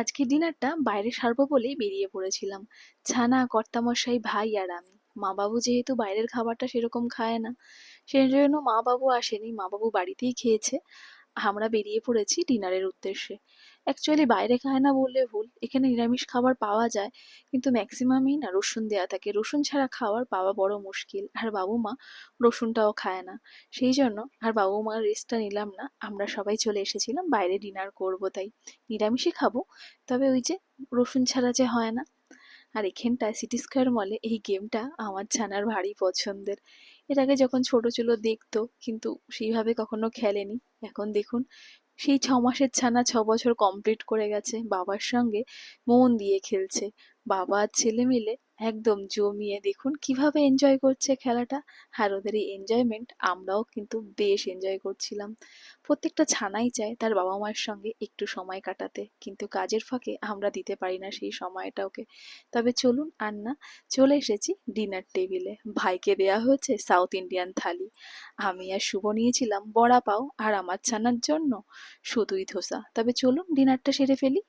আজকে ডিনারটা বাইরে সারবো বলেই বেরিয়ে পড়েছিলাম। ছানা, কর্তামশাই, ভাই আর আমি। মা বাবু যেহেতু বাইরের খাবারটা সেরকম খায় না, সেই জন্য মা বাবু আসেনি, মা বাবু বাড়িতেই খেয়েছে। আমরা বেরিয়ে পড়েছি ডিনারের উদ্দেশ্যে। অ্যাকচুয়ালি বাইরে খায় না বললে ভুল, এখানে নিরামিষ খাবার পাওয়া যায়, কিন্তু ম্যাক্সিমামই না রসুন দেয়া থাকে। রসুন ছাড়া খাবার পাওয়া বড় মুশকিল, আর বাবু মা রসুনটাও খায় না। সেই জন্য আর বাবু মার রেস্টটা নিলাম না, আমরা সবাই চলে এসেছিলাম বাইরে ডিনার করবো তাই। নিরামিষই খাবো, তবে ওই যে রসুন ছাড়া যে হয় না। আর এখানটায় সিটি স্কোয়ার মলে এই গেমটা আমার ছানার ভারী পছন্দের। এর আগে যখন ছোট ছিল দেখতো, কিন্তু সেইভাবে কখনো খেলেনি। এখন দেখুন, সেই 6 মাসের ছানা 6 বছর কমপ্লিট করে গেছে, বাবার সঙ্গে মন দিয়ে খেলছে। বাবা আর ছেলে মিলে একদম জমিয়ে দেখুন কিভাবে এনজয় করছে খেলাটা। আর ওদের এই এনজয়মেন্ট আমরাও কিন্তু বেশ এনজয় করছিলাম। প্রত্যেকটা ছানাই চায় তার বাবা মায়ের সঙ্গে একটু সময় কাটাতে, কিন্তু কাজের ফাঁকে আমরা দিতে পারি না সেই সময়টা ওকে। তবে চলুন আর না, চলে এসেছি ডিনার টেবিলে। ভাইকে দেয়া হয়েছে সাউথ ইন্ডিয়ান থালি, আমি আর শুভ নিয়েছিলাম বড়া পাও, আর আমার ছানার জন্য শুধুই ধোসা। তবে চলুন ডিনারটা সেরে ফেলি।